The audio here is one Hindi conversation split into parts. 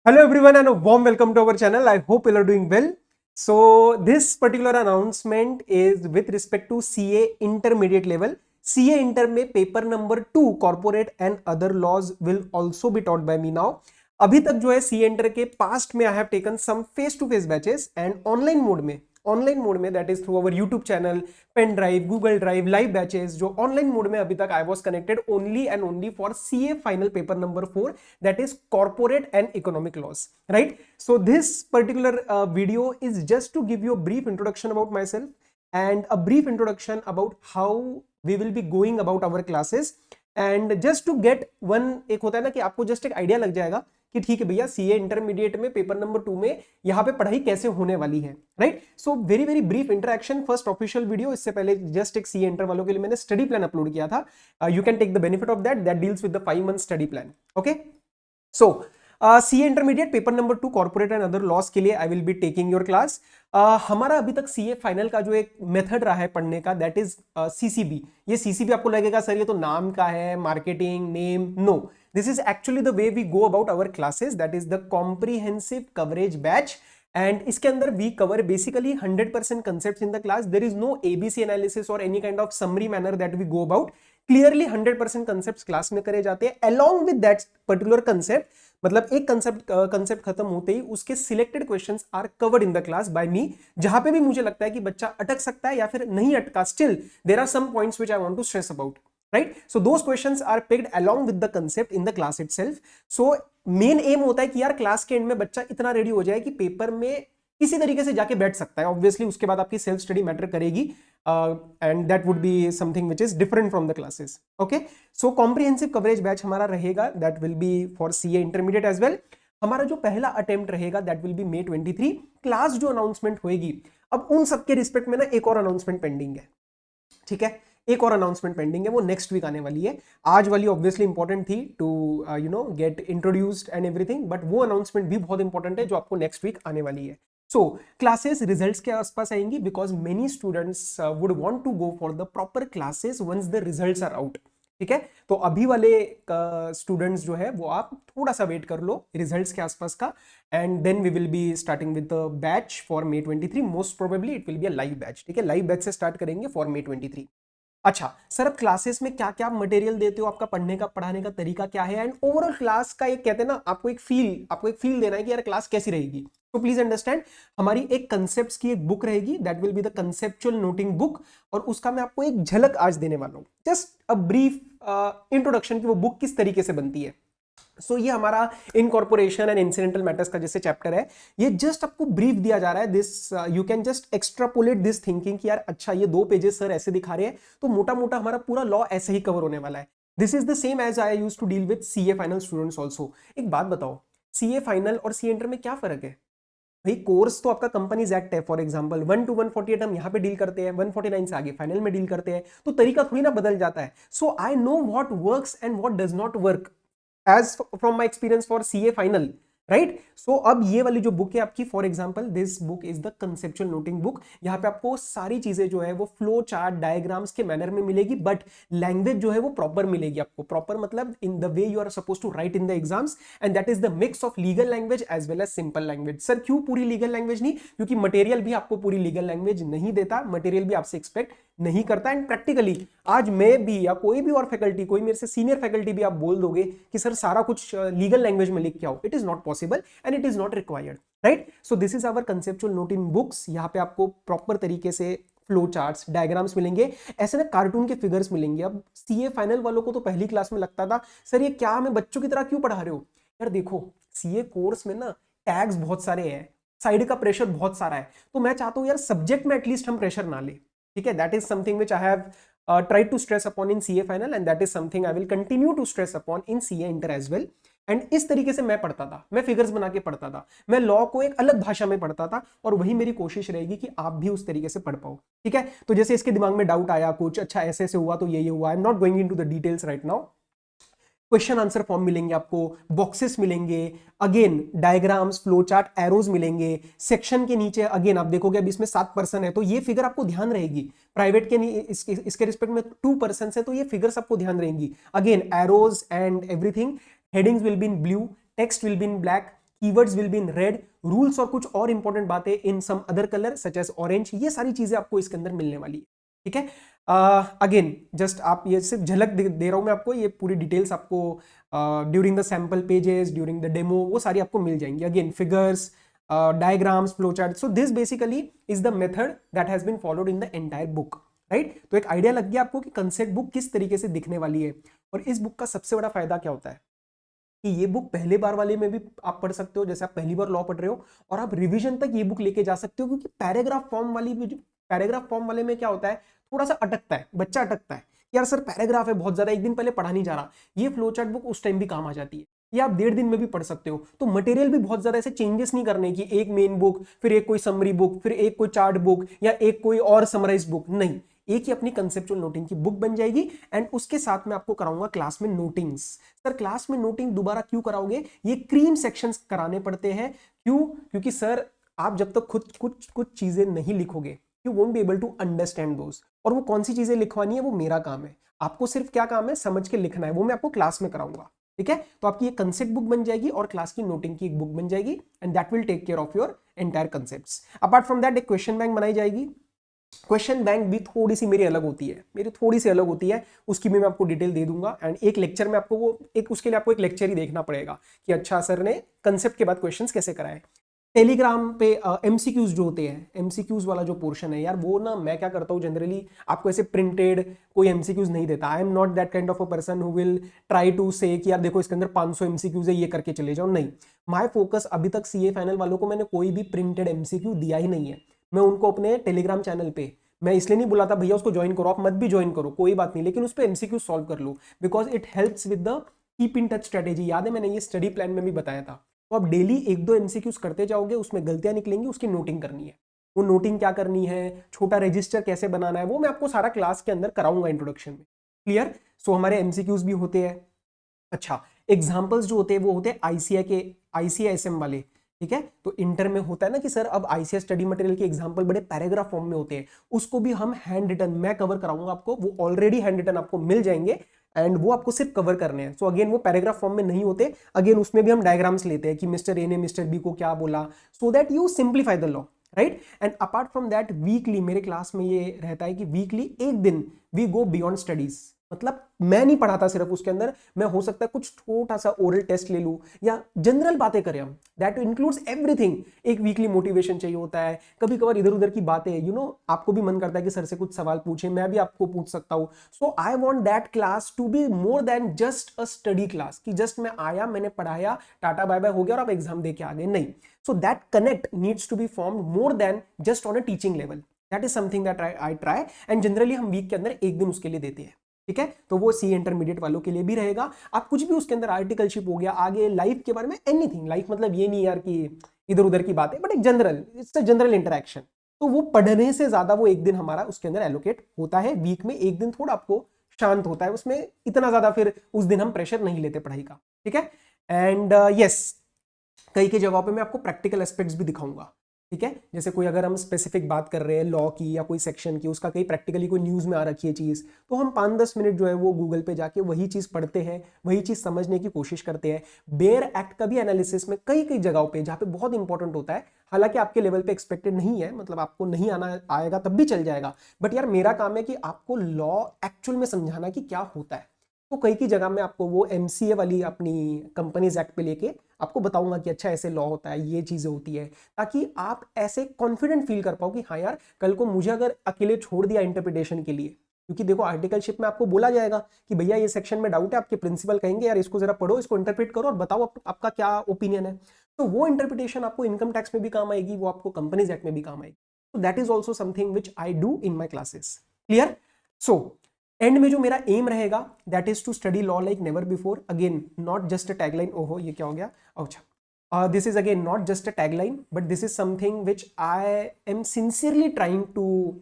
Hello everyone and a warm welcome to our channel. I hope you are doing well. So this particular announcement is with respect to CA intermediate level. CA inter में paper number 2 corporate and other laws will also be taught by me now. अभी तक जो है CA इंटर के पास्ट में I have taken some face to face batches and online mode में that is through our YouTube channel, pen drive, Google drive, live batches. जो ऑनलाइन मोड में अभी तक I was connected only and only for CA final paper number 4 that is corporate and economic laws, right? So this particular video is just to give you a brief introduction about myself and a brief introduction about how we will be going about our classes and just to get one. एक होता है ना कि आपको जस्ट एक आइडिया लग जाएगा कि ठीक है भैया सीए इंटरमीडिएट में पेपर नंबर 2 में यहाँ पे पढ़ाई कैसे होने वाली है, right? So very very brief interaction, first official video. इससे पहले जस्ट एक सीए इंटर वालों के लिए मैंने स्टडी प्लान अपलोड किया था. You can take the benefit of that deals with the 5 month study plan. Okay, so CA intermediate paper number 2 corporate and other laws के लिए I will be taking your class. हमारा अभी तक सीए फाइनल का जो एक मेथड रहा है पढ़ने का दैट इज सीसीबी. ये सीसीबी आपको लगेगा सर ये तो नाम का है, marketing name. No, this is actually the way we go about our classes, that is the comprehensive coverage batch. And इसके अंदर we cover basically 100% concepts in the class. There is no ABC analysis or any kind of summary manner that we go about. Clearly 100% concepts class में करे जाते हैं. Along with that particular concept, मतलब एक कंसेप्ट खत्म होते ही उसके selected questions are covered in the class by me. जहां पे भी मुझे लगता है कि बच्चा अटक सकता है या फिर नहीं अटका, still there are some points which I want to stress about. Right? So those questions are picked along with the concept in the class itself. So main aim होता है कि यार क्लास के एंड में बच्चा इतना रेडी हो जाए कि पेपर में किसी तरीके से जाके बैठ सकता है. ऑब्वियसली उसके बाद आपकी सेल्फ स्टडी मैटर करेगी and that would be something which is different from the classes. Okay, so comprehensive coverage batch हमारा रहेगा, that will be for CA intermediate as well. हमारा जो पहला अटेम्प्ट रहेगा that will be May 23. Class जो अनाउंसमेंट होगी, अब उन सबके रिस्पेक्ट में ना एक और अनाउंसमेंट पेंडिंग है. ठीक है, एक और अनाउंसमेंट पेंडिंग है, वो नेक्स्ट वीक आने वाली है. आज वाली ऑब्वियसली इंपॉर्टेंट थी to you know get introduced and everything, but वो अनाउंसमेंट भी बहुत इंपॉर्टेंट है जो आपको नेक्स्ट वीक आने वाली है. सो क्लासेस रिजल्ट्स के आसपास आएंगी because many students would want to go for the proper classes once the results are out. ठीक है, तो अभी वाले स्टूडेंट्स जो है वो आप थोड़ा सा वेट कर लो रिजल्ट्स के आसपास का, and then we will be starting with the batch for May 23. Most probably it will be a live batch. ठीक है, लाइव बैच से स्टार्ट करेंगे फॉर May 23. अच्छा सर, अब क्लासेस में क्या क्या मटेरियल देते हो, आपका पढ़ने का पढ़ाने का तरीका क्या है, एंड ओवरऑल क्लास का एक कहते हैं ना आपको एक फील देना है कि यार क्लास कैसी रहेगी. तो प्लीज अंडरस्टैंड, हमारी एक कंसेप्ट्स की एक बुक रहेगी that will be the conceptual noting book, और उसका मैं आपको एक झलक आज देने वाला हूं. जस्ट अ ब्रीफ इंट्रोडक्शन की वो बुक किस तरीके से बनती है. सो ये हमारा इनकॉर्पोरेशन एंड इंसिडेंटल मैटर्स का जैसे चैप्टर है, ये जस्ट आपको ब्रीफ दिया जा रहा है. This you can just extrapolate this thinking कि यार अच्छा ये 2 पेजेस सर ऐसे दिखा रहे हैं तो मोटा मोटा हमारा पूरा लॉ ऐसे ही कवर होने वाला है. This is the same as I used to deal with CA final students also. एक बात बताओ, सीए फाइनल और सीए इंटर में क्या फर्क है भाई? कोर्स तो आपका कंपनीज एक्ट है. फॉर एग्जांपल 1 to 148 हम यहाँ पे डील करते हैं, 149 से आगे फाइनल में डील करते हैं, तो तरीका थोड़ी ना बदल जाता है. So I know what works and what does not work as from my experience for CA final, right? So अब ये वाली जो बुक है आपकी, for example this book is the conceptual noting book. यहाँ पे आपको सारी चीजें जो है वो फ्लो चार्ट डायग्राम्स के मैनर में मिलेगी, बट लैंग्वेज जो है वो प्रॉपर मिलेगी आपको. प्रॉपर मतलब in the way you are suppose to write in the exams, and that is the mix of legal language as well as simple language. Sir क्यों पूरी लीगल लैंग्वेज नहीं? क्योंकि मटेरियल भी आपको पूरी लीगल लैंग्वेज नहीं देता, मटेरियल भी आपसे एक्सपेक्ट नहीं करता. एंड प्रैक्टिकली आज मैं भी या कोई भी और फैकल्टी, कोई मेरे से सीनियर फैकल्टी भी आप बोल दोगे कि सर सारा कुछ लीगल लैंग्वेज में लिख के आओ, it is not possible and it is not required, right? So this is our conceptual note in books. यहाँ पे आपको प्रॉपर तरीके से फ्लो चार्ट्स, डायग्राम्स मिलेंगे, ऐसे ना कार्टून के फिगर्स मिलेंगे. अब सीए फाइनल वालों को तो पहली क्लास में लगता था सर ये क्या हमें बच्चों की तरह क्यों पढ़ा रहे हो. यार देखो, सीए कोर्स में ना टैग्स बहुत सारे हैं, साइड का प्रेशर बहुत सारा है, तो मैं चाहता हूं यार सब्जेक्ट में एटलीस्ट हम प्रेशर ना ले. ठीक है, that is something which I have tried to stress upon in CA final, and that is something I will continue to stress upon in CA inter as well. And इस तरीके से मैं पढ़ता था, मैं फिगर्स बना के पढ़ता था, मैं लॉ को एक अलग भाषा में पढ़ता था, और वही मेरी कोशिश रहेगी कि आप भी उस तरीके से पढ़ पाओ. ठीक है, तो जैसे इसके दिमाग में डाउट आया कुछ, अच्छा ऐसे ऐसे हुआ तो ये हुआ, आई am not going into the details right now. Question answer form मिलेंगे आपको, बॉक्सेस मिलेंगे, again diagrams, flow chart, arrows मिलेंगे. सेक्शन के नीचे अगेन आप देखोगे अब इसमें 7 पर्सन है तो ये फिगर आपको ध्यान रहेगी. प्राइवेट के इसके रिस्पेक्ट में 2 पर्सन है तो ये फिगर्स आपको ध्यान रहेंगी. Again arrows and everything. Headings will be in blue, text will be in black. Keywords will be in red, rules और कुछ और इंपॉर्टेंट बातें in some other colour such as orange, ये सारी चीजें आपको इसके अंदर मिलने वाली है। ठीक है, अगेन जस्ट आप ये सिर्फ झलक दे रहा हूं मैं आपको, ये पूरी डिटेल्स आपको during the sample pages, during the demo, वो सारी आपको मिल जाएंगी। Again figures, diagrams, flow chart, so this basically is the method that has been followed in the entire book, right. तो एक आइडिया लग गया आपको कि कंसेप्ट बुक किस तरीके से दिखने वाली है। और इस बुक का सबसे बड़ा फायदा क्या होता है कि ये बुक पहले बार वाले में भी आप पढ़ सकते हो, जैसे आप पहली बार लॉ पढ़ रहे हो, और आप रिवीजन तक ये बुक लेके जा सकते हो, क्योंकि पैराग्राफ फॉर्म वाले में क्या होता है, थोड़ा सा अटकता है, बच्चा अटकता है, यार सर पैराग्राफ है बहुत ज्यादा, एक दिन पहले पढ़ा नहीं जा रहा। ये फ्लो चार्ट बुक उस टाइम भी काम आ जाती है, ये आप 1.5 दिन में भी पढ़ सकते हो। तो मटेरियल भी बहुत ज्यादा ऐसे चेंजेस नहीं करने की, एक मेन बुक, फिर एक कोई समरी बुक, फिर एक कोई चार्ट बुक, या एक कोई और समराइज बुक, नहीं, एक ही अपनी कंसेप्चुअल नोटिंग की बुक बन जाएगी। एंड उसके साथ में आपको कराऊंगा क्लास में नोटिंग्स। सर क्लास में नोटिंग दोबारा क्यों कराओगे, ये क्रीम सेक्शंस कराने पड़ते हैं, क्यों, क्योंकि सर आप जब तक खुद कुछ चीजें नहीं लिखोगे, you won't be able to understand those. और वो कौन सी चीजें लिखवानी है वो मेरा काम है, आपको सिर्फ क्या काम है, समझ के लिखना है, वो मैं आपको क्लास में कराऊंगा। ठीक है, तो आपकी एक कंसेप्ट बुक बन जाएगी और क्लास की नोटिंग की एक बुक बन जाएगी, and that will take care of your entire concepts. Apart from that एक क्वेश्चन बैंक बनाई जाएगी। क्वेश्चन बैंक भी थोड़ी सी मेरी अलग होती है, मेरी थोड़ी सी अलग होती है, उसकी भी मैं आपको डिटेल दे दूंगा। एंड एक लेक्चर में आपको वो एक उसके लिए आपको एक लेक्चर ही देखना पड़ेगा कि अच्छा सर ने कंसेप्ट के बाद क्वेश्चंस कैसे कराए। टेलीग्राम पे एमसीक्यूज जो होते हैं, एमसीक्यूज वाला जो पोर्शन है यार, वो ना मैं क्या करता हूँ जनरली आपको ऐसे प्रिंटेड कोई एमसीक्यूज नहीं देता। I am not that kind of a person who will try to say कि यार देखो इसके अंदर 500 एमसीक्यूज है, ये करके चले जाओ, नहीं। माय फोकस अभी तक सीए फाइनल वालों को मैंने कोई भी प्रिंटेड एमसीक्यू दिया ही नहीं है। मैं उनको अपने टेलीग्राम चैनल पे, मैं इसलिए नहीं बुलाता भैया उसको ज्वाइन करो, आप मत भी ज्वाइन करो कोई बात नहीं, लेकिन उस पर एमसीक्यू सॉल्व कर लो, because it helps with the keep in touch strategy. याद है मैंने ये स्टडी प्लान में भी बताया था। तो आप डेली 1-2 एमसीक्यूज करते जाओगे, उसमें गलतियां निकलेंगी, उसकी नोटिंग करनी है। वो नोटिंग क्या करनी है, छोटा रजिस्टर कैसे बनाना है, वो मैं आपको सारा क्लास के अंदर कराऊंगा इंट्रोडक्शन में। क्लियर। सो हमारे एमसीक्यूज भी होते हैं। अच्छा, एग्जाम्पल्स जो होते हैं वो होते हैं आईसीएसएम वाले। ठीक है, तो इंटर में होता है ना कि सर अब आईसीएस स्टडी मटेरियल के एग्जांपल बड़े पैराग्राफ फॉर्म में होते हैं, उसको भी हम हैंड रिटन मैं कवर कराऊंगा आपको, वो ऑलरेडी हैंड रिटन आपको मिल जाएंगे, एंड वो आपको सिर्फ कवर करने हैं। सो अगेन वो पैराग्राफ फॉर्म में नहीं होते, अगेन उसमें भी हम डायग्राम्स लेते हैं कि मिस्टर ए ने मिस्टर बी को क्या बोला, so that you simplify the law, right. And apart from that weekly मेरे क्लास में ये रहता है कि वीकली एक दिन वी गो बियॉन्ड स्टडीज, मतलब मैं नहीं पढ़ाता सिर्फ उसके अंदर, मैं हो सकता है कुछ छोटा सा ओरल टेस्ट ले लूं या जनरल बातें करें हम, दैट इंक्लूड्स एवरीथिंग। एक वीकली मोटिवेशन चाहिए होता है, कभी कभार इधर उधर की बातें, आपको भी मन करता है कि सर से कुछ सवाल पूछे, मैं भी आपको पूछ सकता हूं। So I want that class to be more than just a study class, कि जस्ट मैं आया, मैंने पढ़ाया, टाटा बाय बाय हो गया और आप एग्जाम दे के आ गए, नहीं। So that connect needs to be formed more than just on a teaching level. That is something that I try, and generally हम वीक के अंदर एक दिन उसके लिए देते हैं। ठीक है, तो वो सी इंटरमीडिएट वालों के लिए भी रहेगा। आप कुछ भी उसके अंदर आर्टिकलशिप हो गया, आगे लाइफ के बारे में एनीथिंग, लाइफ मतलब ये नहीं यार कि इधर उधर की बातें, बट एक general, it's a general interaction. तो वो पढ़ने से ज्यादा वो एक दिन हमारा उसके अंदर एलोकेट होता है, वीक में एक दिन थोड़ा आपको शांत होता है, उसमें इतना ज्यादा फिर उस दिन हम प्रेशर नहीं लेते पढ़ाई का। ठीक है, एंड यस, कई कई जगहों पे मैं आपको प्रैक्टिकल एस्पेक्ट्स भी दिखाऊंगा। ठीक है, जैसे कोई अगर हम स्पेसिफिक बात कर रहे हैं लॉ की या कोई सेक्शन की, उसका कहीं प्रैक्टिकली कोई न्यूज़ में आ रखी है चीज़, तो हम 5-10 मिनट जो है वो गूगल पे जाके वही चीज़ पढ़ते हैं, वही चीज़ समझने की कोशिश करते हैं। बेयर एक्ट का भी एनालिसिस में कई कई जगहों पे जहाँ पे बहुत इंपॉर्टेंट होता है, हालांकि आपके लेवल पे एक्सपेक्टेड नहीं है, मतलब आपको नहीं आना आएगा तब भी चल जाएगा, बट यार मेरा काम है कि आपको लॉ एक्चुअल में समझाना कि क्या होता है। तो कई की जगह में आपको वो एमसीए वाली अपनी कंपनीज एक्ट पे लेके आपको बताऊंगा कि अच्छा ऐसे लॉ होता है, ये चीजें होती है, ताकि आप ऐसे कॉन्फिडेंट फील कर पाओ कि हाँ यार कल को मुझे अगर अकेले छोड़ दिया इंटरप्रिटेशन के लिए, क्योंकि देखो आर्टिकलशिप में आपको बोला जाएगा कि भैया ये सेक्शन में डाउट है, आपके प्रिंसिपल कहेंगे यार इसको जरा पढ़ो, इसको इंटरप्रेट करो और बताओ आपका क्या ओपिनियन है। तो वो इंटरप्रिटेशन आपको इनकम टैक्स में भी काम आएगी, वो आपको कंपनीज एक्ट में भी काम आएगी। तो that is also something which I do in my classes. Clear. So end में जो मेरा एम रहेगा that is to study law like never before. Again not just a tagline, ओहो ये क्या हो गया, अच्छा, this is again not just a tagline, but this is something which I am sincerely trying to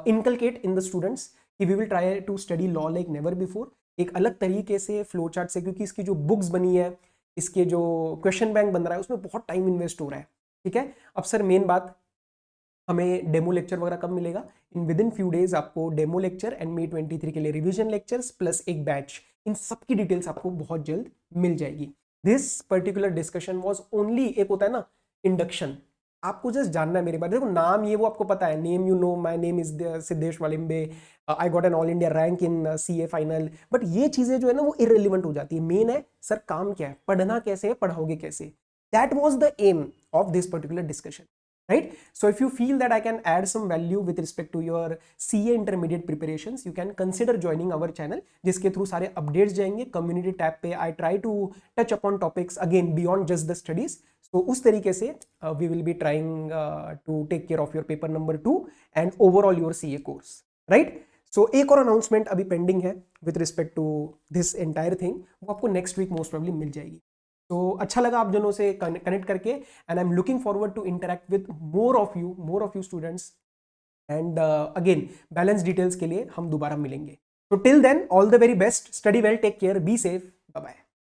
inculcate in the students कि we will try to study law like never before, एक अलग तरीके से फ्लो चार्ट से, क्योंकि इसकी जो बुक्स बनी है, इसके जो क्वेश्चन बैंक बन रहा है, उसमें बहुत टाइम इन्वेस्ट हो रहा है। ठीक है, अब सर मेन बात, हमें डेमो लेक्चर वगैरह कब मिलेगा, in with in few days आपको डेमो लेक्चर एंड May 23 के लिए रिवीजन लेक्चर्स प्लस एक बैच, इन सब की डिटेल्स आपको बहुत जल्द मिल जाएगी। This particular discussion was only, एक होता है ना इंडक्शन, आपको जस्ट जानना है मेरे बारे में, देखो नाम ये वो आपको पता है, name you know, my name is Siddhesh Walimbe, I got an all India rank in CA final, but ये चीजें जो है ना वो इररिलेवेंट हो जाती है। मेन है सर काम क्या है, पढ़ना कैसे है, पढ़ाओगे कैसे, that was the aim of this particular discussion, right? So if you feel that I can add some value with respect to your CA intermediate preparations, you can consider joining our channel, जिसके थ्रू सारे अपडेट्स जाएंगे कम्युनिटी टैब पे। I try to touch upon topics again beyond just the studies, so उस तरीके से we will be trying to take care of your paper number 2 and overall your CA course, right? So एक और अनाउंसमेंट अभी पेंडिंग है with respect to this entire thing, वो आपको नेक्स्ट वीक मोस्ट प्रोबेबली मिल जाएगी। तो अच्छा लगा आप जनों से कनेक्ट करके, and I am looking forward to interact with more of you students, and again balance details के लिए हम दोबारा मिलेंगे। तो till then all the very best, study well, take care, be safe, bye bye.